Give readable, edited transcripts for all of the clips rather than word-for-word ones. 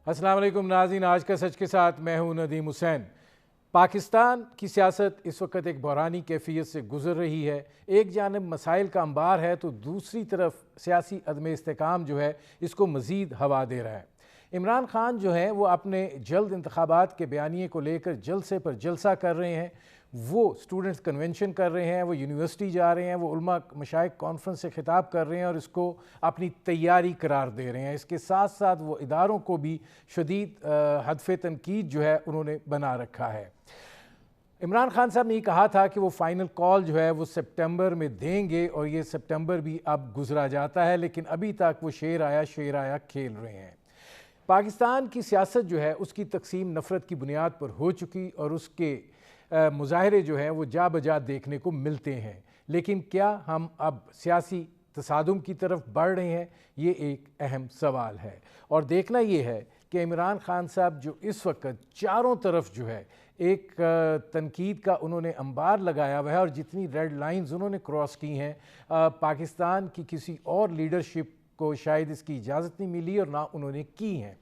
السلام علیکم ناظرین، آج کا سچ کے ساتھ میں ہوں ندیم حسین۔ پاکستان کی سیاست اس وقت ایک بحرانی کیفیت سے گزر رہی ہے۔ ایک جانب مسائل کا انبار ہے تو دوسری طرف سیاسی عدم استحکام جو ہے اس کو مزید ہوا دے رہا ہے۔ عمران خان جو ہے وہ اپنے جلد انتخابات کے بیانیے کو لے کر جلسے پر جلسہ کر رہے ہیں، وہ سٹوڈنٹس کنونشن کر رہے ہیں، وہ یونیورسٹی جا رہے ہیں، وہ علماء مشائخ کانفرنس سے خطاب کر رہے ہیں اور اس کو اپنی تیاری قرار دے رہے ہیں۔ اس کے ساتھ ساتھ وہ اداروں کو بھی شدید ہدف تنقید جو ہے انہوں نے بنا رکھا ہے۔ عمران خان صاحب نے یہ کہا تھا کہ وہ فائنل کال جو ہے وہ سپٹمبر میں دیں گے، اور یہ سپٹمبر بھی اب گزرا جاتا ہے، لیکن ابھی تک وہ شیر آیا کھیل رہے ہیں۔ پاکستان کی سیاست جو ہے اس کی تقسیم نفرت کی بنیاد پر ہو چکی اور اس کے مظاہرے جو ہیں وہ جا بجا دیکھنے کو ملتے ہیں، لیکن کیا ہم اب سیاسی تصادم کی طرف بڑھ رہے ہیں؟ یہ ایک اہم سوال ہے، اور دیکھنا یہ ہے کہ عمران خان صاحب جو اس وقت چاروں طرف جو ہے ایک تنقید کا انہوں نے انبار لگایا ہوا ہے، اور جتنی ریڈ لائنز انہوں نے کراس کی ہیں، پاکستان کی کسی اور لیڈرشپ کو شاید اس کی اجازت نہیں ملی اور نہ انہوں نے کی ہیں۔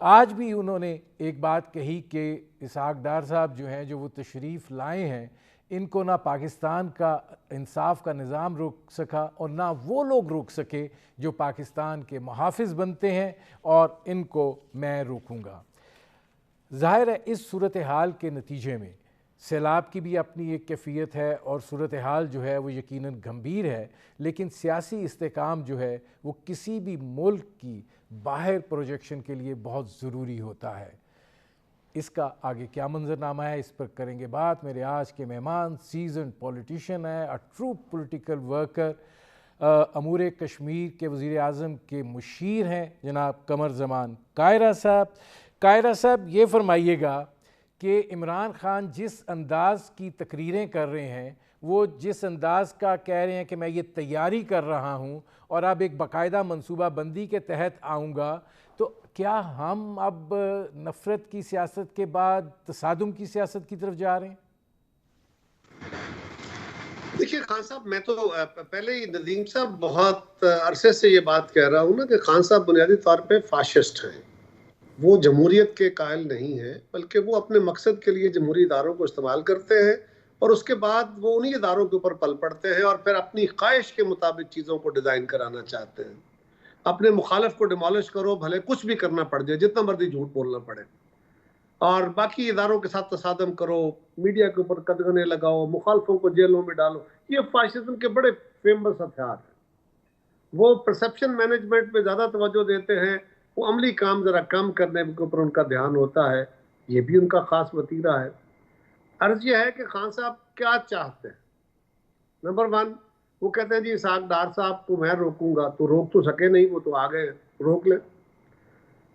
آج بھی انہوں نے ایک بات کہی کہ اسحاق ڈار صاحب جو ہیں جو وہ تشریف لائے ہیں، ان کو نہ پاکستان کا انصاف کا نظام روک سکا اور نہ وہ لوگ روک سکے جو پاکستان کے محافظ بنتے ہیں، اور ان کو میں روکوں گا۔ ظاہر ہے اس صورتحال کے نتیجے میں سیلاب کی بھی اپنی ایک کیفیت ہے، اور صورتحال جو ہے وہ یقیناً گمبھیر ہے، لیکن سیاسی استحکام جو ہے وہ کسی بھی ملک کی باہر پروجیکشن کے لیے بہت ضروری ہوتا ہے۔ اس کا آگے کیا منظرنامہ ہے، اس پر کریں گے بات۔ میرے آج کے مہمان سیزنڈ پولیٹیشین ہیں، ٹرو پولیٹیکل ورکر، امور کشمیر کے وزیر اعظم کے مشیر ہیں جناب قمر زمان کائرہ صاحب۔ کائرہ صاحب، یہ فرمائیے گا کہ عمران خان جس انداز کی تقریریں کر رہے ہیں، وہ جس انداز کا کہہ رہے ہیں کہ میں یہ تیاری کر رہا ہوں اور اب ایک باقاعدہ منصوبہ بندی کے تحت آؤں گا، تو کیا ہم اب نفرت کی سیاست کے بعد تصادم کی سیاست کی طرف جا رہے ہیں؟ دیکھیے خان صاحب، میں تو پہلے ہی ندیم صاحب بہت عرصے سے یہ بات کہہ رہا ہوں نا کہ خان صاحب بنیادی طور پہ فاشسٹ ہیں۔ وہ جمہوریت کے قائل نہیں ہیں، بلکہ وہ اپنے مقصد کے لیے جمہوری اداروں کو استعمال کرتے ہیں، اور اس کے بعد وہ انہی اداروں کے اوپر پل پڑتے ہیں اور پھر اپنی خواہش کے مطابق چیزوں کو ڈیزائن کرانا چاہتے ہیں۔ اپنے مخالف کو ڈیمالش کرو، بھلے کچھ بھی کرنا پڑ جائے، جتنا مرضی جھوٹ بولنا پڑے، اور باقی اداروں کے ساتھ تصادم کرو، میڈیا کے اوپر قدغنے لگاؤ، مخالفوں کو جیلوں میں ڈالو۔ یہ فاشزم کے بڑے فیمس ہتھیار ہیں۔ وہ پرسپشن مینجمنٹ پہ زیادہ توجہ دیتے ہیں، وہ عملی کام ذرا کم کرنے کے اوپر ان کا دھیان ہوتا ہے۔ یہ بھی ان کا خاص وتیرہ ہے۔ عرض یہ ہے کہ خان صاحب کیا چاہتے ہیں؟ نمبر 1، وہ کہتے ہیں جی اسحاق ڈار صاحب کو میں روکوں گا، تو روک تو سکے نہیں، وہ تو آ گئے، روک لیں۔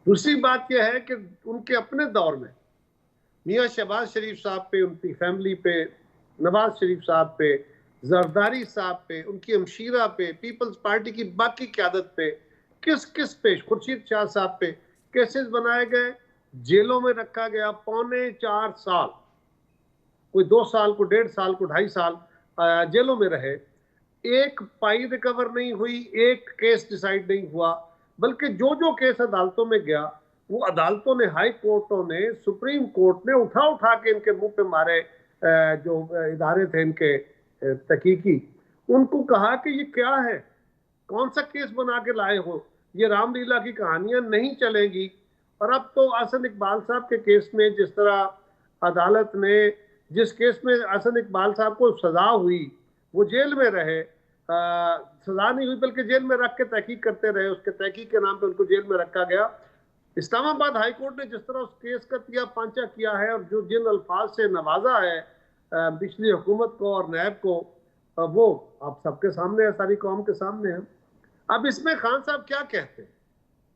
دوسری بات یہ ہے کہ ان کے اپنے دور میں میاں شہباز شریف صاحب پہ، ان کی فیملی پہ، نواز شریف صاحب پہ، زرداری صاحب پہ، ان کی ہمشیرہ پہ، پیپلز پارٹی کی باقی قیادت پہ، کس خورشید شاہ صاحب پہ کیسز بنائے گئے، جیلوں میں رکھا گیا 4.25 سال، کوئی 2 سال، کو 1.5 سال، کو 2.5 سال جیلوں میں رہے۔ ایک پائی ریکور نہیں ہوئی، ایک کیس ڈیسائیڈ نہیں ہوا، بلکہ جو کیس عدالتوں میں گیا، وہ عدالتوں نے، ہائی کورٹوں نے، سپریم کورٹ نے اٹھا کے ان کے منہ پہ مارے۔ جو ادارے تھے ان کے تحقیقی، ان کو کہا کہ یہ کیا ہے، کون سا کیس بنا کے لائے ہو، یہ رام لیلا کی کہانیاں نہیں چلیں گی۔ اور اب تو احسن اقبال صاحب کے کیس میں جس طرح عدالت نے، جس کیس میں احسن اقبال صاحب کو سزا ہوئی، وہ جیل میں رہے، سزا نہیں ہوئی بلکہ جیل میں رکھ کے تحقیق کرتے رہے، اس کے تحقیق کے نام پہ ان کو جیل میں رکھا گیا۔ اسلام آباد ہائی کورٹ نے جس طرح اس کیس کا تیا پانچا کیا ہے، اور جو جن الفاظ سے نوازا ہے پچھلی حکومت کو اور نیب کو، وہ آپ سب کے سامنے ہے، ساری قوم کے سامنے ہے۔ اب اس میں خان صاحب کیا کہتے ہیں؟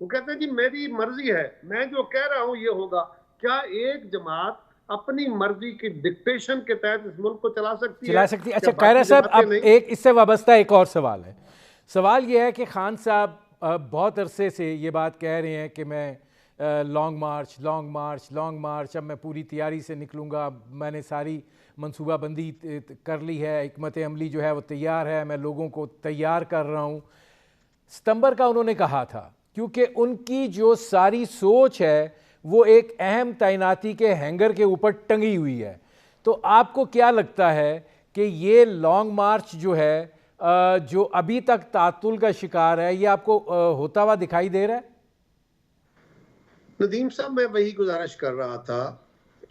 وہ کہتے ہیں جی میری مرضی ہے، میں جو کہہ رہا ہوں یہ ہوگا۔ کیا ایک جماعت اپنی مرضی کی ڈکٹیشن کے تحت اس ملک کو چلا سکتی ہے؟ اچھا قائرہ صاحب، اب ایک اس سے وابستہ ایک اور سوال ہے۔ سوال یہ ہے کہ خان صاحب بہت عرصے سے یہ بات کہہ رہے ہیں کہ میں لانگ مارچ، اب میں پوری تیاری سے نکلوں گا، میں نے ساری منصوبہ بندی کر لی ہے، حکمت عملی جو ہے وہ تیار ہے، میں لوگوں کو تیار کر رہا ہوں۔ ستمبر کا انہوں نے کہا تھا، کیونکہ ان کی جو ساری سوچ ہے وہ ایک اہم تعیناتی کے ہینگر کے اوپر ٹنگی ہوئی ہے. تو آپ کو کیا لگتا ہے کہ یہ لانگ مارچ جو ہے جو ابھی تک تعطل کا شکار ہے، یہ آپ کو ہوتا ہوا دکھائی دے رہا ہے؟ ندیم صاحب، میں وہی گزارش کر رہا تھا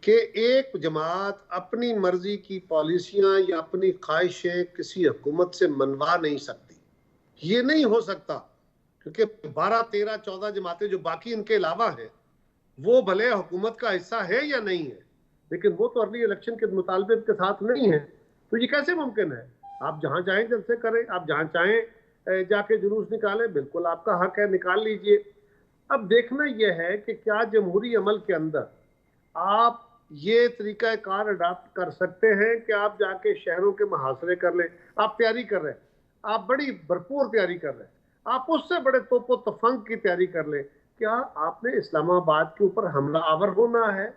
کہ ایک جماعت اپنی مرضی کی پالیسیاں یا اپنی خواہشیں کسی حکومت سے منوا نہیں سکتی. یہ نہیں ہو سکتا، کیونکہ 12 13 14 جماعتیں جو باقی ان کے علاوہ ہیں وہ بھلے حکومت کا حصہ ہے یا نہیں ہے، لیکن وہ تو ارلی الیکشن کے مطالبے کے ساتھ نہیں ہے. تو یہ کیسے ممکن ہے؟ آپ جہاں چاہیں جلسے کریں، آپ جہاں چاہیں جا کے جلوس نکالیں، بالکل آپ کا حق ہے، نکال لیجئے. اب دیکھنا یہ ہے کہ کیا جمہوری عمل کے اندر آپ یہ طریقہ کار اڈاپٹ کر سکتے ہیں کہ آپ جا کے شہروں کے محاصرے کر لیں. آپ تیاری کر رہے ہیں، آپ بڑی بھرپور تیاری کر رہے ہیں، آپ اس سے بڑے توپ و تفنگ کی تیاری کر لیں. کیا آپ نے اسلام آباد کے اوپر حملہ آور ہونا ہے؟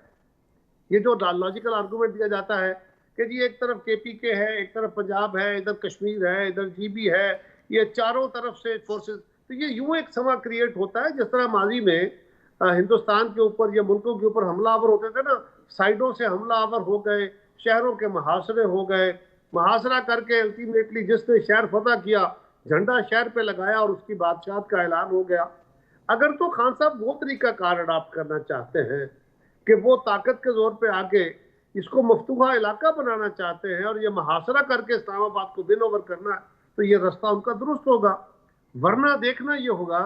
یہ جو لاجیکل آرگومنٹ دیا جاتا ہے کہ جی ایک طرف کے پی کے ہے، ایک طرف پنجاب ہے، ادھر کشمیر ہے، ادھر جی بی ہے، یہ چاروں طرف سے فورسز، تو یہ یوں ایک سما کریٹ ہوتا ہے جس طرح ماضی میں ہندوستان کے اوپر یا ملکوں کے اوپر حملہ آور ہوتے تھے نا، سائیڈوں سے حملہ آور ہو گئے، شہروں کے محاصرے ہو گئے، محاصرہ کر کے الٹیمیٹلی جس نے شہر فتح کیا جھنڈا شہر پہ لگایا اور اس کی بادشاہت کا اعلان ہو گیا. اگر تو خان صاحب وہ طریقہ کار اڈاپٹ کرنا چاہتے ہیں کہ وہ طاقت کے زور پہ آگے اس کو مفتوحہ علاقہ بنانا چاہتے ہیں اور یہ محاصرہ کر کے اسلام آباد کو ون اوور کرنا ہے، تو یہ رستہ ان کا درست ہوگا. ورنہ دیکھنا یہ ہوگا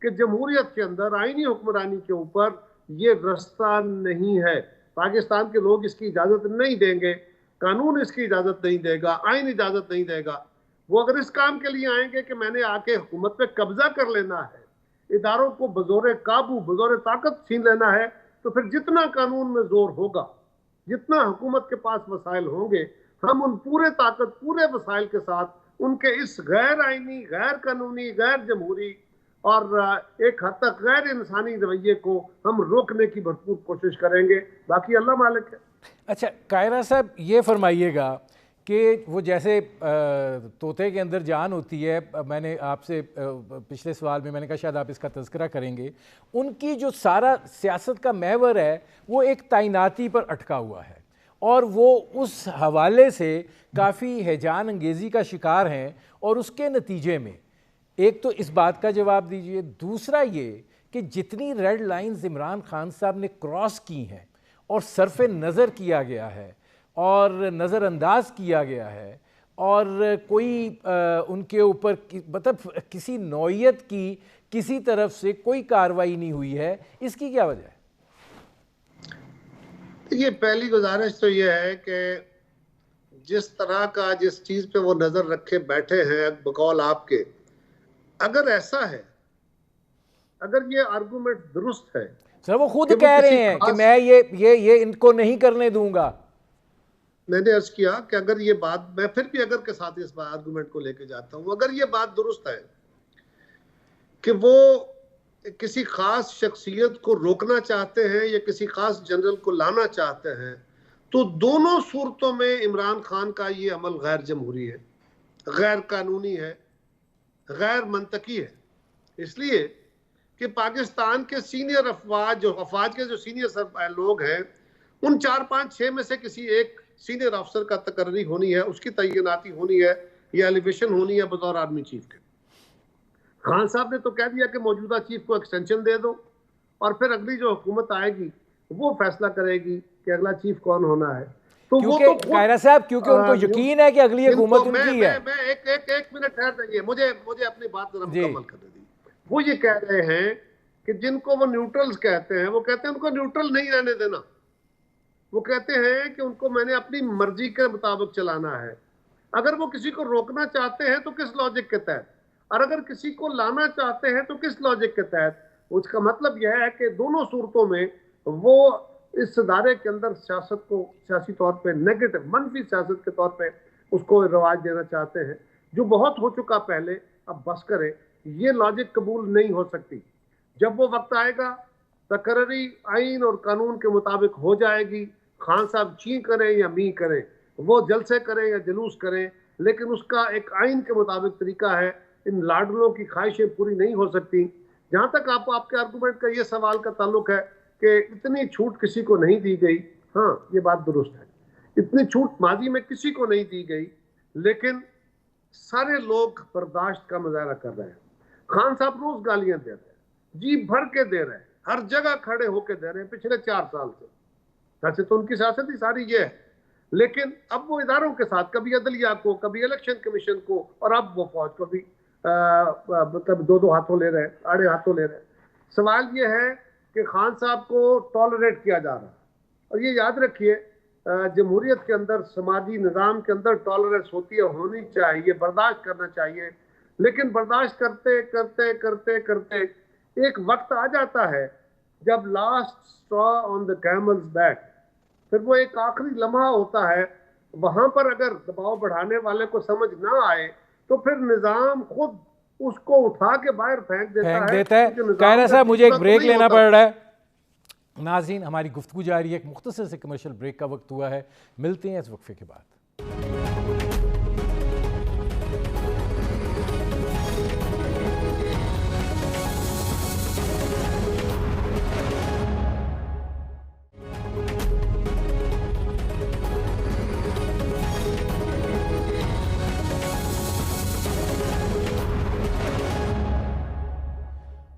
کہ جمہوریت کے اندر آئینی حکمرانی کے اوپر یہ رستہ نہیں ہے. پاکستان کے لوگ اس کی اجازت نہیں دیں گے، قانون اس کی اجازت نہیں دے گا، آئین اجازت نہیں دے گا. وہ اگر اس کام کے لیے آئیں گے کہ میں نے آ کے حکومت پہ قبضہ کر لینا ہے، اداروں کو بزور قابو بزور طاقت چھین لینا ہے، تو پھر جتنا قانون میں زور ہوگا، جتنا حکومت کے پاس وسائل ہوں گے، ہم ان پورے طاقت پورے وسائل کے ساتھ ان کے اس غیر آئینی، غیر قانونی، غیر جمہوری اور ایک حد تک غیر انسانی رویے کو ہم روکنے کی بھرپور کوشش کریں گے. باقی اللہ مالک ہے. اچھا کائرہ صاحب، یہ فرمائیے گا کہ وہ جیسے طوطے کے اندر جان ہوتی ہے، میں نے آپ سے پچھلے سوال میں نے کہا شاید آپ اس کا تذکرہ کریں گے، ان کی جو سارا سیاست کا محور ہے وہ ایک تعیناتی پر اٹکا ہوا ہے اور وہ اس حوالے سے کافی ہیجان انگیزی کا شکار ہیں. اور اس کے نتیجے میں ایک تو اس بات کا جواب دیجئے، دوسرا یہ کہ جتنی ریڈ لائنز عمران خان صاحب نے کراس کی ہیں اور صرف نظر کیا گیا ہے اور نظر انداز کیا گیا ہے اور کوئی ان کے اوپر مطلب کسی نوعیت کی کسی طرف سے کوئی کارروائی نہیں ہوئی ہے، اس کی کیا وجہ ہے؟ یہ پہلی گزارش تو یہ ہے کہ جس طرح کا جس چیز پہ وہ نظر رکھے بیٹھے ہیں بقول آپ کے، اگر ایسا ہے، اگر یہ آرگومنٹ درست ہے، سر وہ خود کہہ رہے ہیں کہ میں یہ ان کو نہیں کرنے دوں گا. میں نے عرض کیا کہ اگر یہ بات، میں پھر بھی اگر کے ساتھ اس آرگومنٹ کو لے کے جاتا ہوں، اگر یہ بات درست ہے کہ وہ کسی خاص شخصیت کو روکنا چاہتے ہیں یا کسی خاص جنرل کو لانا چاہتے ہیں، تو دونوں صورتوں میں عمران خان کا یہ عمل غیر جمہوری ہے، غیر قانونی ہے، غیر منطقی ہے. اس لیے کہ پاکستان کے سینئر افواج کے جو سینئر لوگ ہیں، ان 4 5 6 میں سے کسی ایک سینئر افسر کا تقرری ہونی ہے، اس کی تعیناتی ہونی ہے یا ایلیویشن ہونی ہے بطور آرمی چیف کے. خان صاحب نے تو کہہ دیا کہ موجودہ چیف کو ایکسٹینشن دے دو اور پھر اگلی جو حکومت آئے گی وہ فیصلہ کرے گی کہ اگلا چیف کون ہونا ہے. تو وہ تو قائرہ صاحب کیونکہ ان کو یقین ہے کہ اگلی حکومت ان کی ہے. میں ایک منٹ ٹھہر جائیے، مجھے اپنی بات ذرا مکمل کرنے دی. وہ یہ کہہ رہے ہیں کہ جن کو وہ نیوٹرلز کہتے ہیں، وہ کہتے ہیں ان کو نیوٹرل نہیں رہنے دینا. وہ کہتے ہیں کہ ان کو میں نے اپنی مرضی کے مطابق چلانا ہے. اگر وہ کسی کو روکنا چاہتے ہیں تو کس لاجک کے تحت، اور اگر کسی کو لانا چاہتے ہیں تو کس لاجک کے تحت. اس کا مطلب یہ ہے کہ دونوں صورتوں میں وہ اس ادارے کے اندر سیاست کو سیاسی طور پہ نیگیٹو، منفی سیاست کے طور پہ اس کو رواج دینا چاہتے ہیں، جو بہت ہو چکا پہلے، اب بس کریں. یہ لاجک قبول نہیں ہو سکتی. جب وہ وقت آئے گا تقرری آئین اور قانون کے مطابق ہو جائے گی. خان صاحب چی کریں یا می کریں، وہ جلسے کریں یا جلوس کریں، لیکن اس کا ایک آئین کے مطابق طریقہ ہے. ان لاڈلوں کی خواہشیں پوری نہیں ہو سکتی. جہاں تک آپ کے آرگومنٹ کا یہ سوال کا تعلق ہے کہ اتنی چھوٹ کسی کو نہیں دی گئی، ہاں یہ بات درست ہے، اتنی چھوٹ ماضی میں کسی کو نہیں دی گئی، لیکن سارے لوگ برداشت کا مظاہرہ کر رہے ہیں۔ خان صاحب روز گالیاں دے رہے ہیں، جی بھر کے دے رہے ہیں، ہر جگہ کھڑے ہو کے دے رہے ہیں پچھلے 4 سال سے۔ ویسے تو ان کی سیاست ہی ساری یہ ہے، لیکن اب وہ اداروں کے ساتھ، کبھی عدلیہ کو، کبھی الیکشن کمیشن کو، اور اب وہ فوج کو بھی مطلب 2 ہاتھوں لے رہے ہیں، آڑے ہاتھوں لے رہے ہیں۔ سوال یہ ہے کہ خان صاحب کو ٹالریٹ کیا جا رہا ہے، اور یہ یاد رکھیے جمہوریت کے اندر، سماجی نظام کے اندر ٹالرنس ہوتی ہے، ہونی چاہیے، برداشت کرنا چاہیے، لیکن برداشت کرتے کرتے کرتے کرتے ایک وقت آ جاتا ہے جب لاسٹ اسٹرا آن دا کیملز بیک، پھر وہ ایک آخری لمحہ ہوتا ہے، وہاں پر اگر دباؤ بڑھانے والے کو سمجھ نہ آئے تو پھر نظام خود اس کو اٹھا کے باہر پھینک دیتا ہے۔ قاہرہ صاحب مجھے ایک بریک لینا پڑ رہا ہے۔ ناظرین ہماری گفتگو جاری ہے، ایک مختصر سے کمرشل بریک کا وقت ہوا ہے، ملتے ہیں اس وقفے کے بعد۔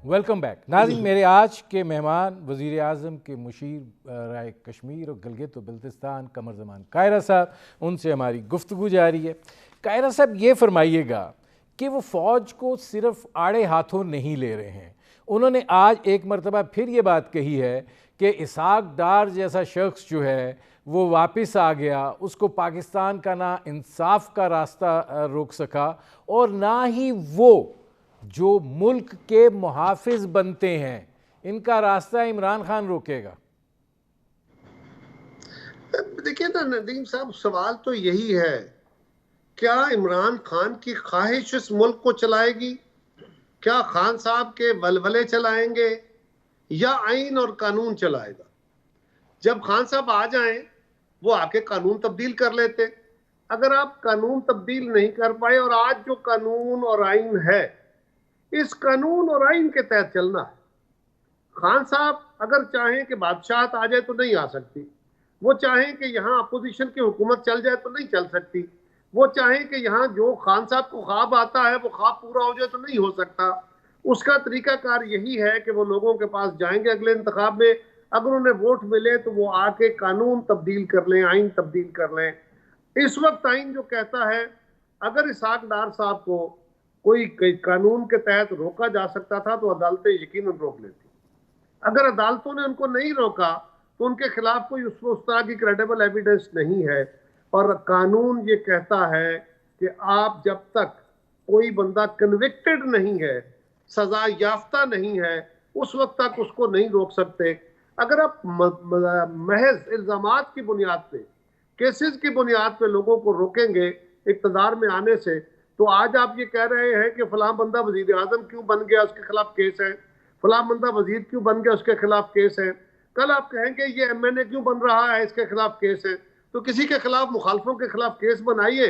ویلکم بیک ناظرین، میرے آج کے مہمان وزیر اعظم کے مشیر رائے کشمیر اور گلگت و بلتستان قمر زمان قاہرہ صاحب، ان سے ہماری گفتگو جاری ہے۔ قاہرہ صاحب یہ فرمائیے گا کہ وہ فوج کو صرف آڑے ہاتھوں نہیں لے رہے ہیں، انہوں نے آج ایک مرتبہ پھر یہ بات کہی ہے کہ اسحاق ڈار جیسا شخص جو ہے وہ واپس آ گیا، اس کو پاکستان کا نہ انصاف کا راستہ روک سکا اور نہ ہی وہ جو ملک کے محافظ بنتے ہیں ان کا راستہ عمران خان روکے گا۔ دیکھیے نا ندیم صاحب، سوال تو یہی ہے، کیا عمران خان کی خواہش اس ملک کو چلائے گی؟ کیا خان صاحب کے ولولے چلائیں گے یا آئین اور قانون چلائے گا؟ جب خان صاحب آ جائیں وہ آ کے قانون تبدیل کر لیتے، اگر آپ قانون تبدیل نہیں کر پائے، اور آج جو قانون اور آئین ہے اس قانون اور آئین کے تحت چلنا ہے۔ خان صاحب اگر چاہیں کہ بادشاہت آ جائے تو نہیں آ سکتی، وہ چاہیں کہ یہاں اپوزیشن کی حکومت چل جائے تو نہیں چل سکتی، وہ چاہیں کہ یہاں جو خان صاحب کو خواب آتا ہے وہ خواب پورا ہو جائے تو نہیں ہو سکتا۔ اس کا طریقہ کار یہی ہے کہ وہ لوگوں کے پاس جائیں گے اگلے انتخاب میں، اگر انہیں ووٹ ملے تو وہ آ کے قانون تبدیل کر لیں، آئین تبدیل کر لیں۔ اس وقت آئین جو کہتا ہے اگر اسحاق ڈار صاحب کو کوئی قانون کے تحت روکا جا سکتا تھا تو عدالتیں یقیناً روک لیتی، اگر عدالتوں نے ان کو نہیں روکا تو ان کے خلاف کوئی اس طرح کی کریڈیبل ایویڈنس نہیں ہے، اور قانون یہ کہتا ہے کہ آپ جب تک کوئی بندہ کنوکٹڈ نہیں ہے، سزا یافتہ نہیں ہے، اس وقت تک اس کو نہیں روک سکتے۔ اگر آپ محض الزامات کی بنیاد پہ، کیسز کی بنیاد پہ لوگوں کو روکیں گے اقتدار میں آنے سے، تو آج آپ یہ کہہ رہے ہیں کہ فلاں بندہ وزیر اعظم کیوں بن گیا، اس کے خلاف کیس ہے، فلاں بندہ وزیر کیوں بن گیا، اس کے خلاف کیس ہے، کل آپ کہیں کہ یہ ایم این اے کیوں بن رہا ہے، اس کے خلاف کیس ہے، تو کسی کے خلاف، مخالفوں کے خلاف کیس بنائیے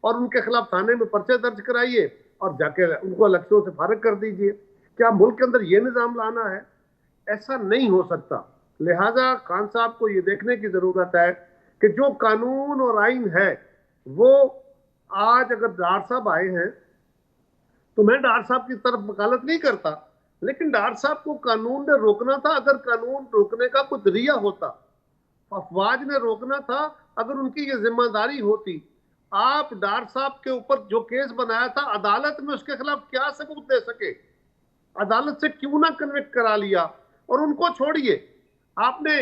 اور ان کے خلاف تھانے میں پرچے درج کرائیے اور جا کے ان کو الیکشنوں سے فارغ کر دیجئے۔ کیا ملک کے اندر یہ نظام لانا ہے؟ ایسا نہیں ہو سکتا۔ لہٰذا خان صاحب کو یہ دیکھنے کی ضرورت ہے کہ جو قانون اور آئین ہے وہ آج، اگر ڈار صاحب آئے ہیں تو میں ڈار صاحب کی طرف وکالت نہیں کرتا، لیکن ڈار صاحب کو قانون نے روکنا تھا، اگر قانون روکنے کا کوئی ذریعہ ہوتا، افواج نے روکنا تھا، اگر ان کی یہ ذمہ داری ہوتی، آپ ڈار صاحب کے اوپر جو کیس بنایا تھا عدالت میں اس کے خلاف کیا ثبوت دے سکے؟ عدالت سے کیوں نہ کنوکٹ کرا لیا؟ اور ان کو چھوڑیے، آپ نے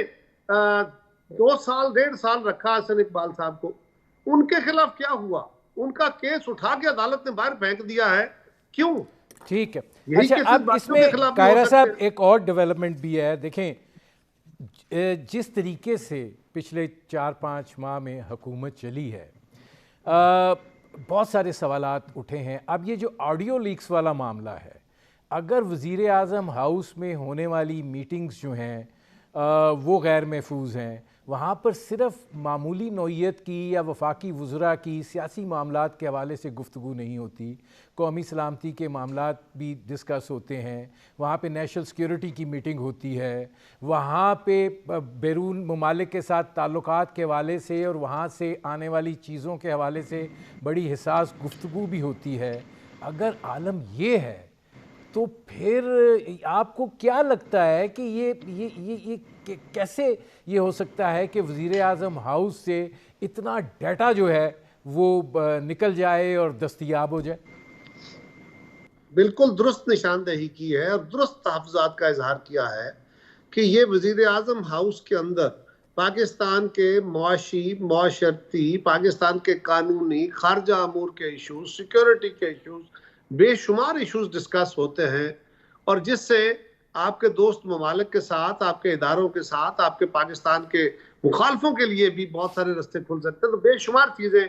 2 سال 1.5 سال رکھا حسن اقبال صاحب کو، ان کے خلاف کیا ہوا؟ ان کا کیس اٹھا کے عدالت نے باہر پھینک دیا ہے، کیوں؟ ٹھیک ہے، اچھا اب اس میں قاہرہ صاحب ایک اور ڈیولپمنٹ بھی ہے۔ دیکھیں جس طریقے سے پچھلے 4-5 ماہ میں حکومت چلی ہے، بہت سارے سوالات اٹھے ہیں۔ اب یہ جو آڈیو لیکس والا معاملہ ہے، اگر وزیر اعظم ہاؤس میں ہونے والی میٹنگز جو ہیں وہ غیر محفوظ ہیں. وہاں پر صرف معمولی نوعیت کی یا وفاقی وزراء کی سیاسی معاملات کے حوالے سے گفتگو نہیں ہوتی, قومی سلامتی کے معاملات بھی ڈسکس ہوتے ہیں, وہاں پہ نیشنل سیکیورٹی کی میٹنگ ہوتی ہے, وہاں پہ بیرون ممالک کے ساتھ تعلقات کے حوالے سے اور وہاں سے آنے والی چیزوں کے حوالے سے بڑی حساس گفتگو بھی ہوتی ہے. اگر عالم یہ ہے تو پھر آپ کو کیا لگتا ہے کہ یہ کیسے یہ ہو سکتا ہے کہ وزیر اعظم ہاؤس سے اتنا ڈیٹا جو ہے وہ نکل جائے اور دستیاب ہو جائے؟ بالکل درست نشاندہی کی ہے اور درست تحفظات کا اظہار کیا ہے کہ یہ وزیر اعظم ہاؤس کے اندر پاکستان کے معاشی، معاشرتی، پاکستان کے قانونی، خارجہ امور کے ایشوز، سیکیورٹی کے ایشوز، بے شمار ایشوز ڈسکس ہوتے ہیں، اور جس سے آپ کے دوست ممالک کے ساتھ، آپ کے اداروں کے ساتھ، آپ کے پاکستان کے مخالفوں کے لیے بھی بہت سارے رستے کھل سکتے ہیں. تو بے شمار چیزیں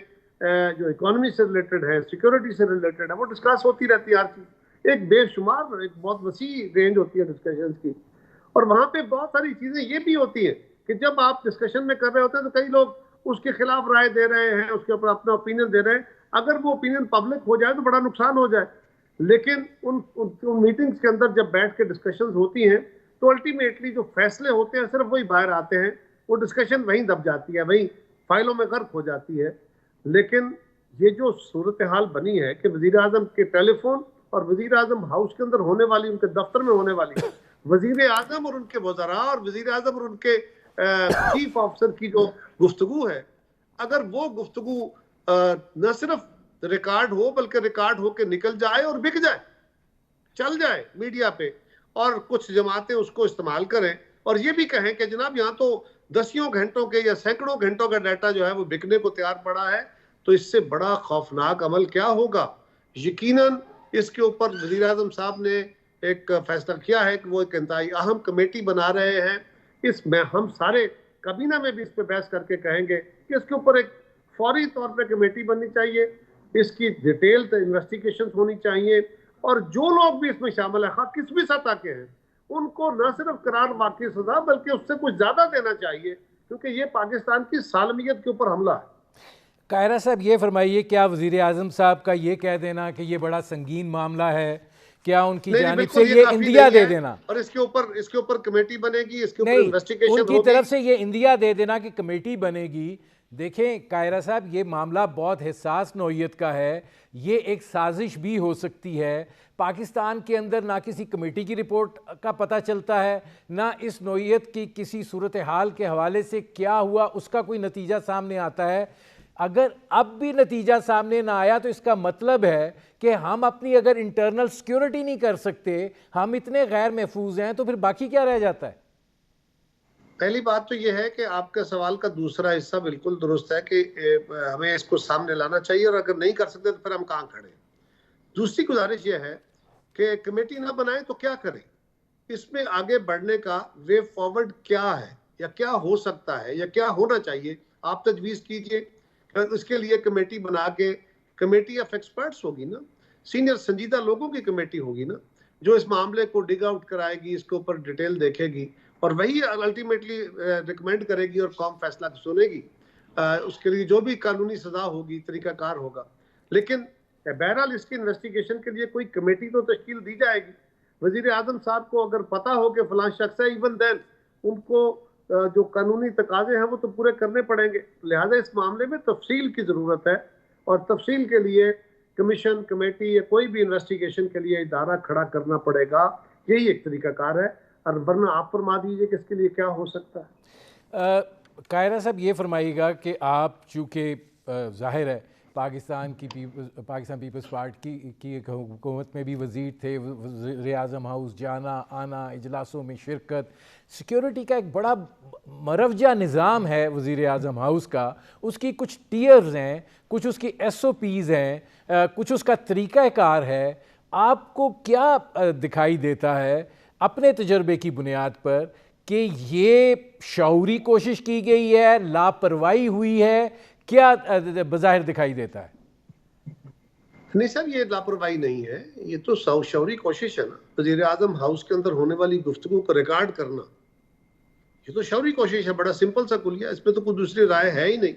جو اکانومی سے ریلیٹڈ ہے، سیکیورٹی سے ریلیٹڈ ہے، وہ ڈسکس ہوتی رہتی ہے. ہر چیز ایک بے شمار، ایک بہت وسیع رینج ہوتی ہے ڈسکشنز کی. اور وہاں پہ بہت ساری چیزیں یہ بھی ہوتی ہیں کہ جب آپ ڈسکشن میں کر رہے ہوتے ہیں تو کئی لوگ اس کے خلاف رائے دے رہے ہیں، اس کے اوپر اپنا اوپینین دے رہے ہیں. اگر وہ اوپینین پبلک ہو جائے تو بڑا نقصان ہو جائے. لیکن ان میٹنگز کے اندر جب بیٹھ کے ڈسکشنز ہوتی ہیں تو الٹیمیٹلی جو فیصلے ہوتے ہیں صرف وہی باہر آتے ہیں. وہ ڈسکشن وہیں دب جاتی ہے، وہیں فائلوں میں غرق ہو جاتی ہے. لیکن یہ جو صورتحال بنی ہے کہ وزیر اعظم کے ٹیلی فون اور وزیر اعظم ہاؤس کے اندر ہونے والی، ان کے دفتر میں ہونے والی وزیر اعظم اور ان کے وزراء اور وزیر اعظم اور ان کے چیف آفیسر کی جو گفتگو ہے، اگر وہ گفتگو نہ صرف ریکارڈ ہو بلکہ ریکارڈ ہو کے نکل جائے اور بک جائے، چل جائے میڈیا پہ، اور کچھ جماعتیں اس کو استعمال کریں اور یہ بھی کہیں کہ جناب یہاں تو دسیوں گھنٹوں کے یا سینکڑوں گھنٹوں کا ڈیٹا جو ہے وہ بکنے کو تیار پڑا ہے، تو اس سے بڑا خوفناک عمل کیا ہوگا. یقیناً اس کے اوپر وزیر اعظم صاحب نے ایک فیصلہ کیا ہے کہ وہ ایک انتہائی اہم کمیٹی بنا رہے ہیں. اس میں ہم سارے کابینہ میں بھی اس پہ بحث کر کے کہیں گے کہ اس کے اوپر ایک فوری طور پہ کمیٹی بننی چاہیے، اس کی ڈیٹیل انویسٹیگیشن ہونی چاہیے، اور جو لوگ بھی اس میں شامل ہیں خواہ کس بھی سطح کے ہیں ان کو نہ صرف قرار واقعی سزا بلکہ اس سے کچھ زیادہ دینا چاہیے، کیونکہ یہ پاکستان کی سالمیت کے اوپر حملہ ہے. قاہرہ صاحب یہ فرمائیے، کیا وزیر اعظم صاحب کا یہ کہہ دینا کہ یہ بڑا سنگین معاملہ ہے، کیا ان کی جانب سے یہ اندیا دے دینا، اور اس کے اوپر کمیٹی بنے گی، اس کے اوپر انویسٹیگیشن ہوگی، ان کی طرف سے یہ اندیا دے دینا کہ کمیٹی بنے گی؟ دیکھیں قاہرہ صاحب، یہ معاملہ بہت حساس نوعیت کا ہے، یہ ایک سازش بھی ہو سکتی ہے. پاکستان کے اندر نہ کسی کمیٹی کی رپورٹ کا پتہ چلتا ہے، نہ اس نوعیت کی کسی صورتحال کے حوالے سے کیا ہوا اس کا کوئی نتیجہ سامنے آتا ہے. اگر اب بھی نتیجہ سامنے نہ آیا تو اس کا مطلب ہے کہ ہم اپنی اگر انٹرنل سیکیورٹی نہیں کر سکتے، ہم اتنے غیر محفوظ ہیں، تو پھر باقی کیا رہ جاتا ہے؟ پہلی بات تو یہ ہے کہ آپ کے سوال کا دوسرا حصہ بالکل درست ہے کہ ہمیں اس کو سامنے لانا چاہیے، اور اگر نہیں کر سکتے تو پھر ہم کہاں کھڑے. دوسری گزارش یہ ہے کہ کمیٹی نہ بنائیں تو کیا کریں، اس میں آگے بڑھنے کا وے فارورڈ کیا ہے یا کیا ہو سکتا ہے یا کیا ہونا چاہیے، آپ تجویز کیجئے. اس کے لیے کمیٹی بنا کے، کمیٹی آف ایکسپرٹس ہوگی نا، سینئر سنجیدہ لوگوں کی کمیٹی ہوگی نا، جو اس معاملے کو ڈگ آؤٹ کرائے گی، اس کے اوپر ڈیٹیل دیکھے گی اور وہی الٹیمیٹلی ریکمینڈ کرے گی اور قوم فیصلہ سنے گی. اس کے لیے جو بھی قانونی سزا ہوگی، طریقہ کار ہوگا. لیکن بہرحال اس کی انویسٹیگیشن کے لیے کوئی کمیٹی تو تشکیل دی جائے گی. وزیر اعظم صاحب کو اگر پتا ہو کہ فلاں شخص ہے، ایون دین ان کو جو قانونی تقاضے ہیں وہ تو پورے کرنے پڑیں گے. لہذا اس معاملے میں تفصیل کی ضرورت ہے، اور تفصیل کے لیے کمیشن، کمیٹی یا کوئی بھی انویسٹیگیشن کے لیے ادارہ کھڑا کرنا پڑے گا. یہی ایک طریقہ کار ہے، اور ورنہ آپ فرما دیجئے کہ اس کے لیے کیا ہو سکتا ہے. قاہرہ صاحب یہ فرمائیے گا کہ آپ چونکہ ظاہر ہے پاکستان پیپلز پارٹی کی حکومت میں بھی وزیر تھے، وزیر اعظم ہاؤس جانا آنا، اجلاسوں میں شرکت، سیکیورٹی کا ایک بڑا مروجہ نظام ہے وزیر اعظم ہاؤس کا. اس کی کچھ ٹیئرز ہیں، کچھ اس کی SOPs ہیں، کچھ اس کا طریقہ کار ہے. آپ کو کیا دکھائی دیتا ہے اپنے تجربے کی بنیاد پر کہ یہ شعوری کوشش کی گئی ہے، لاپرواہی ہوئی ہے، کیا بظاہر دکھائی دیتا ہے؟ نہیں سر، یہ لاپرواہی نہیں ہے، یہ تو شعوری کوشش ہے نا. وزیر اعظم ہاؤس کے اندر ہونے والی گفتگو کو ریکارڈ کرنا یہ تو شعوری کوشش ہے، بڑا سمپل سا کلیہ، اس میں تو کوئی دوسری رائے ہے ہی نہیں،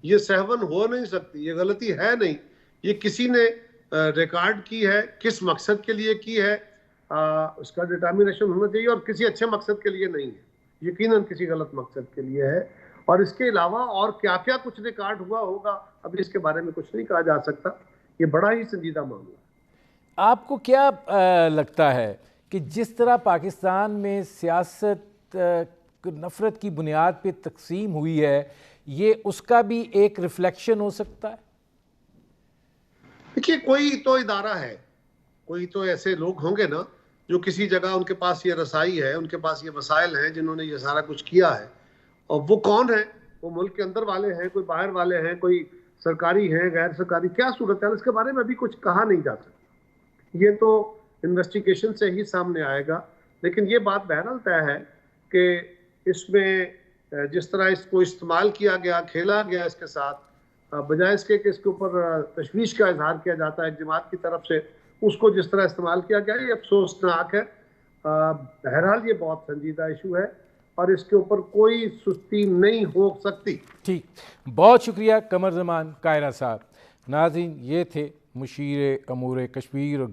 یہ سہون ہو نہیں سکتی، یہ غلطی ہے نہیں، یہ کسی نے ریکارڈ کی ہے، کس مقصد کے لیے کی ہے اس کا ڈٹرمنیشن ہونا چاہیے، اور کسی اچھے مقصد کے لیے نہیں ہے، یقیناً کسی غلط مقصد کے لیے ہے، اور اس کے علاوہ اور کیا کیا کچھ ریکارڈ ہوا ہوگا ابھی اس کے بارے میں کچھ نہیں کہا جا سکتا، یہ بڑا ہی سنجیدہ معاملہ ہے۔ آپ کو کیا لگتا ہے کہ جس طرح پاکستان میں سیاست نفرت کی بنیاد پہ تقسیم ہوئی ہے، یہ اس کا بھی ایک ریفلیکشن ہو سکتا ہے؟ دیکھیے، کوئی تو ادارہ ہے، کوئی تو ایسے لوگ ہوں گے نا جو کسی جگہ ان کے پاس یہ رسائی ہے، ان کے پاس یہ وسائل ہیں، جنہوں نے یہ سارا کچھ کیا ہے، اور وہ کون ہیں؟ وہ ملک کے اندر والے ہیں، کوئی باہر والے ہیں، کوئی سرکاری ہیں، غیر سرکاری، کیا صورتحال اس کے بارے میں ابھی کچھ کہا نہیں جا سکتا، یہ تو انویسٹیگیشن سے ہی سامنے آئے گا، لیکن یہ بات بہرحال طے ہے کہ اس میں جس طرح اس کو استعمال کیا گیا، کھیلا گیا اس کے ساتھ، بجائے اس کے کہ اس کے اوپر تشویش کا اظہار کیا جاتا ہے ایک جماعت کی طرف سے، اس کو جس طرح استعمال کیا گیا، یہ افسوسناک ہے۔ بہرحال یہ بہت سنجیدہ ایشو ہے اور اس کے اوپر کوئی سستی نہیں ہو سکتی۔ ٹھیک، بہت شکریہ قمر زمان قاہرہ صاحب۔ ناظرین، یہ تھے مشیر امور کشمیر اور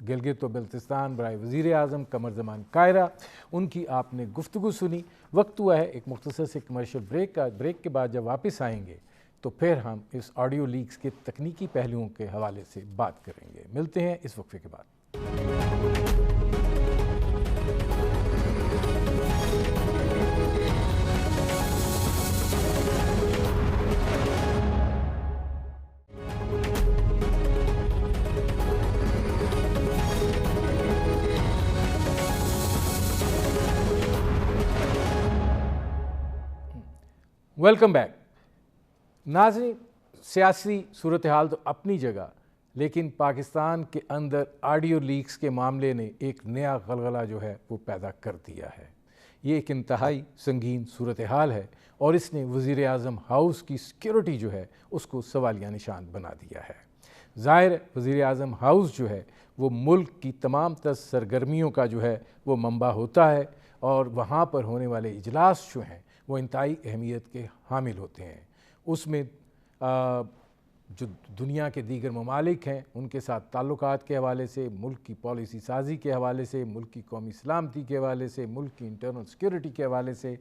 گلگت و بلتستان برائے وزیر اعظم قمر زمان قاہرہ، ان کی آپ نے گفتگو سنی۔ وقت ہوا ہے ایک مختصر سے کمرشل بریک کا۔ بریک کے بعد جب واپس آئیں گے تو پھر ہم اس آڈیو لیکس کے تکنیکی پہلوؤں کے حوالے سے بات کریں گے۔ ملتے ہیں اس وقفے کے بعد۔ Welcome back. ناظرین، سیاسی صورتحال تو اپنی جگہ، لیکن پاکستان کے اندر آڈیو لیکس کے معاملے نے ایک نیا غلغلہ جو ہے وہ پیدا کر دیا ہے۔ یہ ایک انتہائی سنگین صورتحال ہے اور اس نے وزیر اعظم ہاؤس کی سیکیورٹی جو ہے اس کو سوالیہ نشان بنا دیا ہے۔ ظاہر ہے وزیر اعظم ہاؤس جو ہے وہ ملک کی تمام تر سرگرمیوں کا جو ہے وہ منبع ہوتا ہے، اور وہاں پر ہونے والے اجلاس جو ہیں وہ انتہائی اہمیت کے حامل ہوتے ہیں۔ اس میں جو دنیا کے دیگر ممالک ہیں ان کے ساتھ تعلقات کے حوالے سے، ملک کی پالیسی سازی کے حوالے سے، ملک کی قومی سلامتی کے حوالے سے، ملک کی انٹرنل سیکیورٹی کے حوالے سے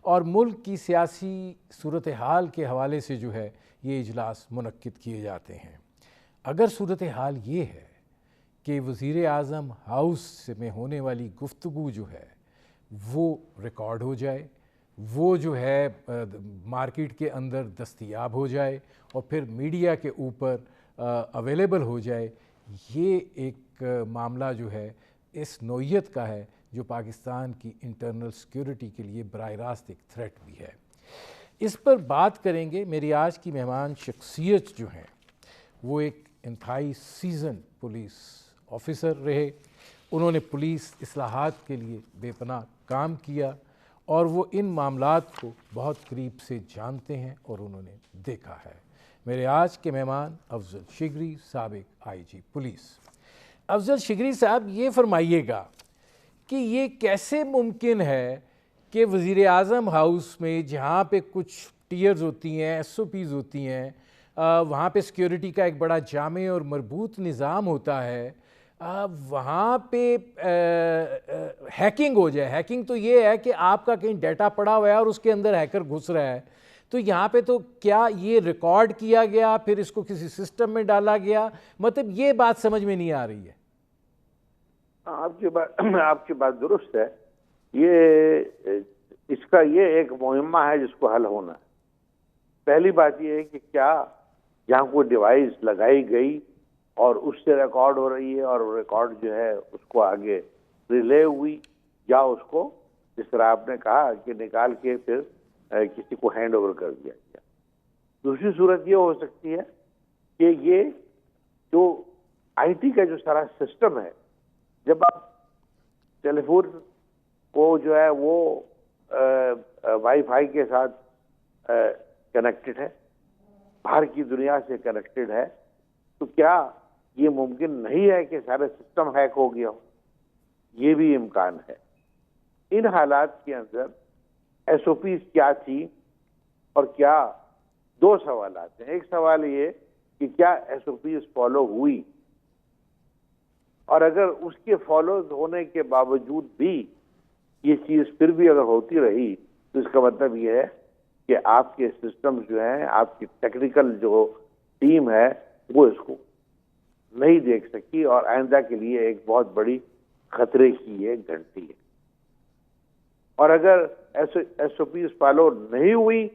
اور ملک کی سیاسی صورتحال کے حوالے سے جو ہے یہ اجلاس منعقد کیے جاتے ہیں۔ اگر صورتحال یہ ہے کہ وزیر اعظم ہاؤس میں ہونے والی گفتگو جو ہے وہ ریکارڈ ہو جائے، وہ جو ہے مارکیٹ کے اندر دستیاب ہو جائے اور پھر میڈیا کے اوپر اویلیبل ہو جائے، یہ ایک معاملہ جو ہے اس نوعیت کا ہے جو پاکستان کی انٹرنل سیکیورٹی کے لیے براہ راست ایک تھریٹ بھی ہے۔ اس پر بات کریں گے۔ میری آج کی مہمان شخصیت جو ہیں وہ ایک انتہائی سیزن پولیس آفیسر رہے، انہوں نے پولیس اصلاحات کے لیے بے پناہ کام کیا اور وہ ان معاملات کو بہت قریب سے جانتے ہیں اور انہوں نے دیکھا ہے۔ میرے آج کے مہمان افضل شگری، سابق آئی جی پولیس۔ افضل شگری صاحب، یہ فرمائیے گا کہ یہ کیسے ممکن ہے کہ وزیر اعظم ہاؤس میں جہاں پہ کچھ ٹیئرز ہوتی ہیں، ایس او پیز ہوتی ہیں، وہاں پہ سیکیورٹی کا ایک بڑا جامع اور مربوط نظام ہوتا ہے، وہاں پہ ہیکنگ ہو جائے۔ ہیکنگ تو یہ ہے کہ آپ کا کہیں ڈیٹا پڑا ہوا ہے اور اس کے اندر ہیکر گھس رہا ہے، تو یہاں پہ تو کیا یہ ریکارڈ کیا گیا پھر اس کو کسی سسٹم میں ڈالا گیا؟ مطلب یہ بات سمجھ میں نہیں آ رہی ہے۔ آپ کی بات درست ہے۔ یہ اس کا یہ ایک مہمہ ہے جس کو حل ہونا ہے۔ پہلی بات یہ ہے کہ کیا جہاں کوئی ڈیوائس لگائی گئی اور اس سے ریکارڈ ہو رہی ہے اور ریکارڈ جو ہے اس کو آگے ریلے ہوئی، یا اس کو جس طرح آپ نے کہا کہ نکال کے پھر کسی کو ہینڈ اوور کر دیا گیا۔ دوسری صورت یہ ہو سکتی ہے کہ یہ جو آئی ٹی کا جو سارا سسٹم ہے، جب آپ ٹیلی فون کو جو ہے وہ وائی فائی کے ساتھ کنیکٹڈ ہے، باہر کی دنیا سے کنیکٹڈ ہے، تو کیا یہ ممکن نہیں ہے کہ سارے سسٹم ہیک ہو گیا ہو؟ یہ بھی امکان ہے۔ ان حالات کے اندر ایس او پیز کیا تھی اور کیا، دو سوالات ہیں. ایک سوال یہ کہ کیا ایس او پیز فالو ہوئی، اور اگر اس کے فالو ہونے کے باوجود بھی یہ چیز پھر بھی اگر ہوتی رہی تو اس کا مطلب یہ ہے کہ آپ کے سسٹم جو ہیں، آپ کی ٹیکنیکل جو ٹیم ہے وہ اس کو نہیں دیکھ سکی، اور آئندہ کے لیے ایک بہت بڑی خطرے کی یہ گھنٹی ہے. اور اگر ایس او پیز فالو نہیں ہوئی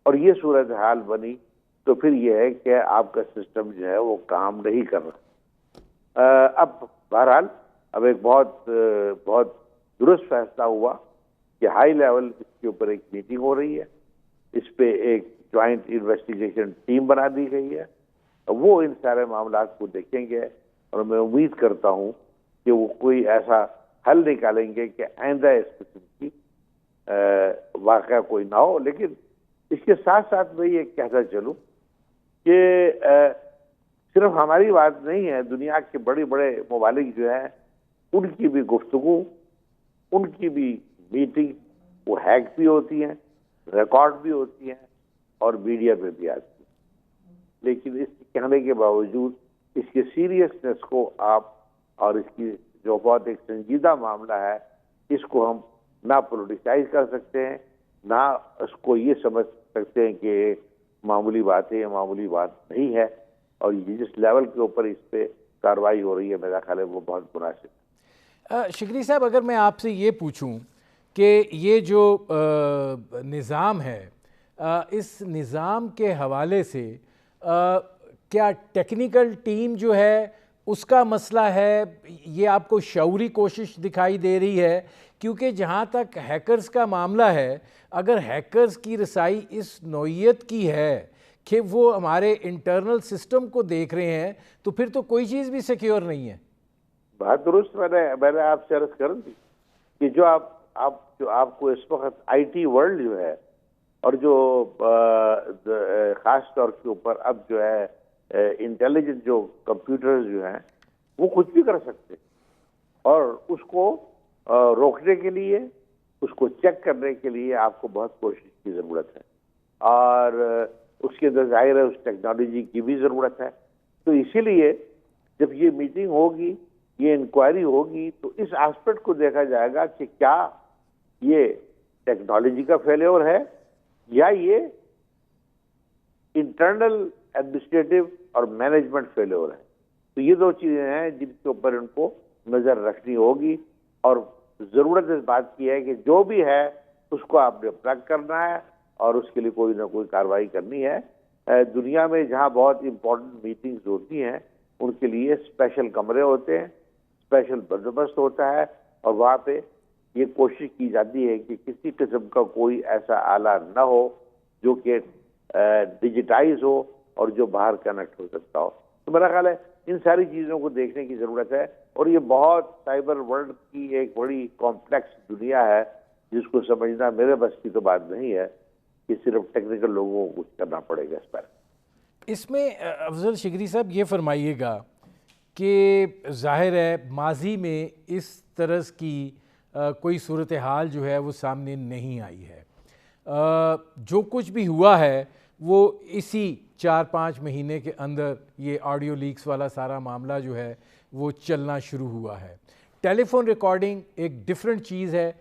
اور یہ صورتحال بنی تو پھر یہ ہے کہ آپ کا سسٹم جو ہے وہ کام نہیں کر رہا. اب بہرحال اب ایک بہت درست فیصلہ ہوا کہ ہائی لیول اس کے اوپر ایک میٹنگ ہو رہی ہے، اس پہ ایک جوائنٹ انویسٹیگیشن ٹیم بنا دی گئی ہے. وہ ان سارے معاملات کو دیکھیں گے اور میں امید کرتا ہوں کہ وہ کوئی ایسا حل نکالیں گے کہ آئندہ اس قسم کی واقعہ کوئی نہ ہو. لیکن اس کے ساتھ ساتھ میں یہ کہتا چلوں کہ صرف ہماری بات نہیں ہے، دنیا کے بڑے بڑے ممالک جو ہیں ان کی بھی گفتگو، ان کی بھی میٹنگ وہ ہیک بھی ہوتی ہیں، ریکارڈ بھی ہوتی ہیں اور میڈیا پہ بھی آتی ہیں. لیکن اس کہنے کے باوجود اس کے سیریسنس کو آپ، اور اس کی جو بہت ایک سنجیدہ معاملہ ہے، اس کو ہم نہ پولیٹیسائز کر سکتے ہیں، نہ اس کو یہ سمجھ سکتے ہیں کہ معمولی بات ہے، یہ معمولی بات نہیں ہے. اور یہ جس لیول کے اوپر اس پہ کارروائی ہو رہی ہے میرا خیال ہے وہ بہت مناسب ہے. شکری صاحب، اگر میں آپ سے یہ پوچھوں کہ یہ جو نظام ہے، اس نظام کے حوالے سے کیا ٹیکنیکل ٹیم جو ہے اس کا مسئلہ ہے، یہ آپ کو شعوری کوشش دکھائی دے رہی ہے؟ کیونکہ جہاں تک ہیکرز کا معاملہ ہے، اگر ہیکرز کی رسائی اس نوعیت کی ہے کہ وہ ہمارے انٹرنل سسٹم کو دیکھ رہے ہیں تو پھر تو کوئی چیز بھی سیکیور نہیں ہے. بات درست. میں نے آپ سے عرض کر دی کہ جو آپ کو اس وقت آئی ٹی ورلڈ جو ہے، اور جو خاص طور کے اوپر اب جو ہے انٹیلیجنٹ جو کمپیوٹرز جو ہیں وہ کچھ بھی کر سکتے، اور اس کو روکنے کے لیے، اس کو چیک کرنے کے لیے آپ کو بہت کوشش کی ضرورت ہے، اور اس کے اندر ظاہر ہے اس ٹیکنالوجی کی بھی ضرورت ہے. تو اسی لیے جب یہ میٹنگ ہوگی، یہ انکوائری ہوگی، تو اس آسپیکٹ کو دیکھا جائے گا کہ کیا یہ ٹیکنالوجی کا فیلیور ہے یا یہ انٹرنل ایڈمنسٹریٹو اور مینجمنٹ فیلیور ہے. تو یہ دو چیزیں ہیں جن کے اوپر ان کو نظر رکھنی ہوگی، اور ضرورت اس بات کی ہے کہ جو بھی ہے اس کو آپ نے پلگ کرنا ہے اور اس کے لیے کوئی نہ کوئی کارروائی کرنی ہے. دنیا میں جہاں بہت امپورٹنٹ میٹنگز ہوتی ہیں ان کے لیے اسپیشل کمرے ہوتے ہیں، اسپیشل بندوبست ہوتا ہے، اور وہاں پہ یہ کوشش کی جاتی ہے کہ کسی قسم کا کوئی ایسا آلہ نہ ہو جو کہ ڈیجیٹائز ہو اور جو باہر کنیکٹ ہو سکتا ہو. تو میرا خیال ہے ان ساری چیزوں کو دیکھنے کی ضرورت ہے، اور یہ بہت سائبر ورلڈ کی ایک بڑی کمپلیکس دنیا ہے جس کو سمجھنا میرے بس کی تو بات نہیں ہے کہ صرف ٹیکنیکل لوگوں کو کچھ کرنا پڑے گا اس پر. اس میں افضل شگری صاحب یہ فرمائیے گا کہ ظاہر ہے ماضی میں اس طرح کی کوئی صورتحال جو ہے وہ سامنے نہیں آئی ہے. جو کچھ بھی ہوا ہے وہ اسی 4-5 مہینے کے اندر یہ آڈیو لیکس والا سارا معاملہ جو ہے وہ چلنا شروع ہوا ہے. ٹیلی فون ریکارڈنگ ایک ڈیفرنٹ چیز ہے،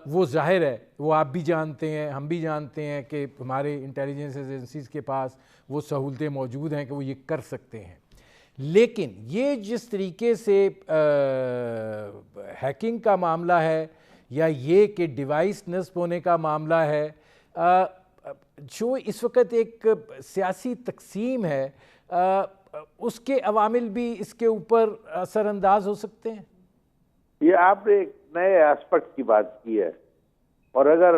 وہ ظاہر ہے، وہ آپ بھی جانتے ہیں، ہم بھی جانتے ہیں کہ ہمارے انٹیلیجنس ایجنسیز کے پاس وہ سہولتیں موجود ہیں کہ وہ یہ کر سکتے ہیں. لیکن یہ جس طریقے سے ہیکنگ کا معاملہ ہے یا یہ کہ ڈیوائس نصب ہونے کا معاملہ ہے، جو اس وقت ایک سیاسی تقسیم ہے، اس کے عوامل بھی اس کے اوپر اثر انداز ہو سکتے ہیں. یہ آپ نے ایک نئے ایسپیکٹ کی بات کی ہے، اور اگر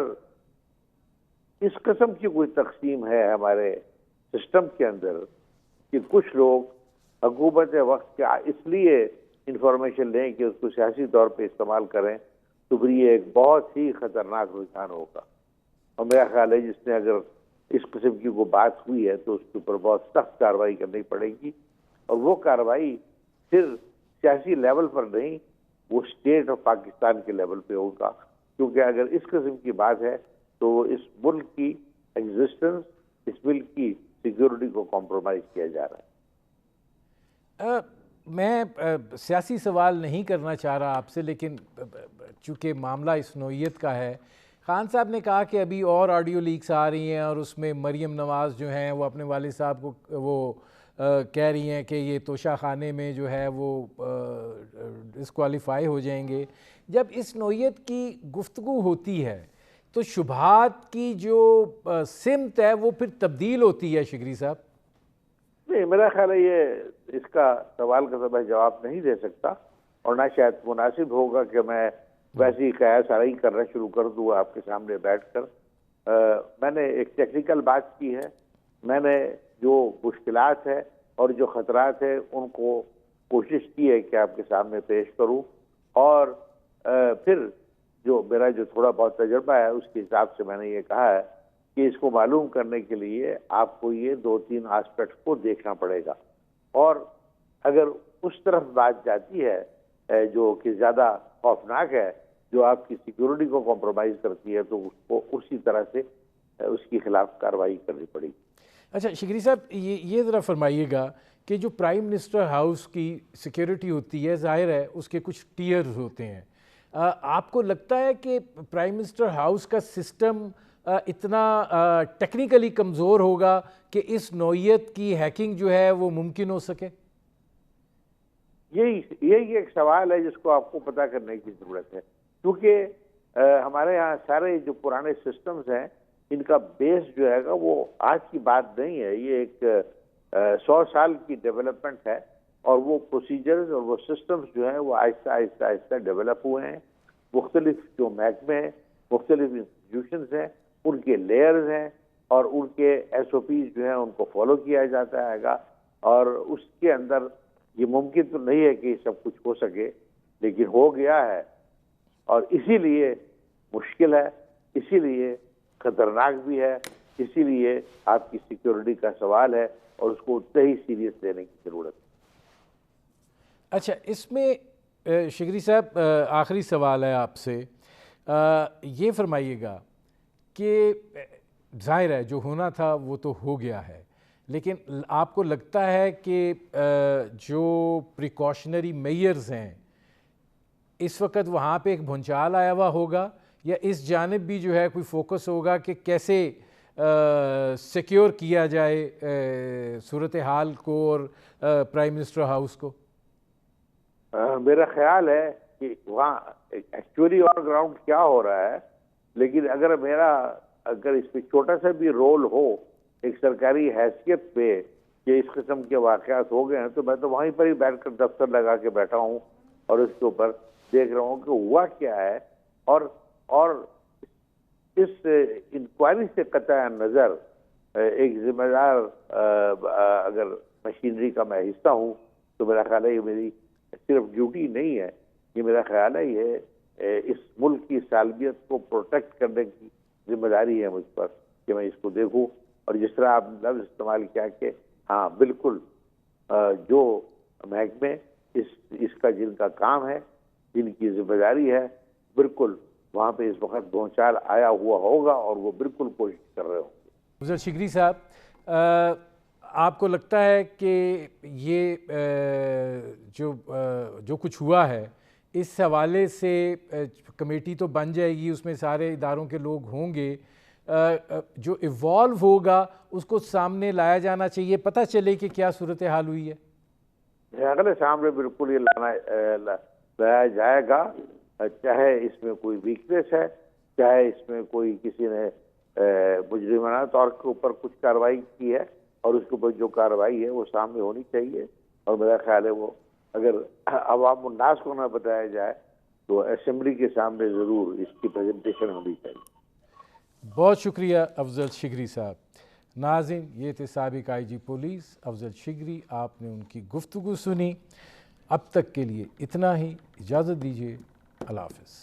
اس قسم کی کوئی تقسیم ہے ہمارے سسٹم کے اندر کہ کچھ لوگ حکومت وقت کے اس لیے انفارمیشن لیں کہ اس کو سیاسی طور پہ استعمال کریں، تو پھر یہ ایک بہت ہی خطرناک رجحان ہوگا. اور میرا خیال ہے جس نے اگر اس قسم کی کوئی بات ہوئی ہے تو اس کے اوپر بہت سخت کارروائی کرنی پڑے گی، اور وہ کارروائی پھر سیاسی لیول پر نہیں، وہ اسٹیٹ آف پاکستان کے لیول پہ ہوگا. کیونکہ اگر اس قسم کی بات ہے تو اس ملک کی ایگزسٹنس، اس ملک کی سیکیورٹی کو کمپرومائز کیا جا رہا ہے۔ میں سیاسی سوال نہیں کرنا چاہ رہا آپ سے، لیکن چونکہ معاملہ اس نوعیت کا ہے، خان صاحب نے کہا کہ ابھی اور آڈیو لیکس آ رہی ہیں اور اس میں مریم نواز جو ہیں وہ اپنے والد صاحب کو وہ کہہ رہی ہیں کہ یہ توشہ خانے میں جو ہے وہ ڈسکوالیفائی ہو جائیں گے۔ جب اس نوعیت کی گفتگو ہوتی ہے تو شبہات کی جو سمت ہے وہ پھر تبدیل ہوتی ہے شگری صاحب؟ نہیں، میرا خیال ہے یہ اس کا سوال کا تو میں جواب نہیں دے سکتا، اور نہ شاید مناسب ہوگا کہ میں ویسی قیاس آرائی کرنا شروع کر دوں آپ کے سامنے بیٹھ کر۔ میں نے ایک ٹیکنیکل بات کی ہے، میں نے جو مشکلات ہے اور جو خطرات ہیں ان کو کوشش کی ہے کہ آپ کے سامنے پیش کروں، اور پھر جو میرا جو تھوڑا بہت تجربہ ہے اس کے حساب سے میں نے یہ کہا ہے کہ اس کو معلوم کرنے کے لیے آپ کو یہ 2-3 آسپیکٹ کو دیکھنا پڑے گا، اور اگر اس طرف بات جاتی ہے جو کہ زیادہ خوفناک ہے، جو آپ کی سیکیورٹی کو کمپرومائز کرتی ہے، تو اس کو اسی طرح سے اس کی خلاف کارروائی کرنی پڑے گی۔ اچھا شگری صاحب، یہ ذرا فرمائیے گا کہ جو پرائم منسٹر ہاؤس کی سیکیورٹی ہوتی ہے، ظاہر ہے اس کے کچھ ٹیئرز ہوتے ہیں، آپ کو لگتا ہے کہ پرائم منسٹر ہاؤس کا سسٹم اتنا ٹیکنیکلی کمزور ہوگا کہ اس نوعیت کی ہیکنگ جو ہے وہ ممکن ہو سکے؟ یہی ایک سوال ہے جس کو آپ کو پتہ کرنے کی ضرورت ہے، کیونکہ ہمارے ہاں سارے جو پرانے سسٹمز ہیں ان کا بیس جو ہے گا وہ آج کی بات نہیں ہے، یہ ایک 100 سال کی ڈیولپمنٹ ہے، اور وہ پروسیجرز اور وہ سسٹمز جو ہیں وہ آہستہ آہستہ آہستہ ڈیولپ ہوئے ہیں۔ مختلف جو محکمے ہیں، مختلف انسٹیٹیوشنز ہیں، ان کے لیئرز ہیں، اور ان کے ایس او پیز جو ہیں ان کو فالو کیا جاتا ہے گا، اور اس کے اندر یہ ممکن تو نہیں ہے کہ یہ سب کچھ ہو سکے، لیکن ہو گیا ہے، اور اسی لیے مشکل ہے، اسی لیے خطرناک بھی ہے، اسی لیے آپ کی سیکیورٹی کا سوال ہے، اور اس کو اتنے ہی سیریس لینے کی ضرورت ہے۔ اچھا، اس میں شگری صاحب آخری سوال ہے آپ سے، یہ فرمائیے گا کہ ظاہر ہے جو ہونا تھا وہ تو ہو گیا ہے، لیکن آپ کو لگتا ہے کہ جو پریکاشنری میئرز ہیں اس وقت وہاں پہ ایک بھونچال آیا ہوا ہوگا، یا اس جانب بھی جو ہے کوئی فوکس ہوگا کہ کیسے سیکیور کیا جائے صورتحال کو اور پرائم منسٹر ہاؤس کو؟ میرا خیال ہے کہ وہاں ایکچولی آن گراؤنڈ کیا ہو رہا ہے، لیکن اگر اس پہ چھوٹا سا بھی رول ہو ایک سرکاری حیثیت پہ کہ اس قسم کے واقعات ہو گئے ہیں، تو میں تو وہیں پر ہی بیٹھ کر دفتر لگا کے بیٹھا ہوں اور اس کے اوپر دیکھ رہا ہوں کہ ہوا کیا ہے، اور اس انکوائری سے قطع نظر ایک ذمہ دار اگر مشینری کا میں حصہ ہوں تو میرا خیال ہے یہ میری صرف ڈیوٹی نہیں ہے، یہ میرا خیال ہے یہ اس ملک کی سالمیت کو پروٹیکٹ کرنے کی ذمہ داری ہے مجھ پر کہ میں اس کو دیکھوں، اور جس طرح آپ نے لفظ استعمال کیا کہ ہاں بالکل جو محکمے اس کا جن کا کام ہے، جن کی ذمہ داری ہے، بالکل وہاں پہ اس وقت بھونچال آیا ہوا ہوگا اور وہ بالکل کوشش کر رہے ہوں گے۔ افضل شگری صاحب، آپ کو لگتا ہے کہ یہ جو کچھ ہوا ہے اس حوالے سے کمیٹی تو بن جائے گی، اس میں سارے اداروں کے لوگ ہوں گے، جو ایوالو ہوگا اس کو سامنے لایا جانا چاہیے، پتہ چلے کہ کیا صورتحال ہوئی ہے؟ اگلے سامنے بالکل یہ لایا جائے گا، چاہے اس میں کوئی ویکنیس ہے، چاہے اس میں کوئی کسی نے مجرمانہ طور کے اوپر کچھ کارروائی کی ہے، اور اس کے اوپر جو کارروائی ہے وہ سامنے ہونی چاہیے، اور میرا خیال ہے وہ اگر عوام الناس کو نہ بتایا جائے تو اسمبلی کے سامنے ضرور اس کی پریزنٹیشن ہونی چاہیے۔ بہت شکریہ افضل شگری صاحب۔ ناظرین، یہ تھے سابق آئی جی پولیس افضل شگری، آپ نے ان کی گفتگو سنی۔ اب تک کے لیے اتنا ہی، اجازت دیجیے، اللہ حافظ۔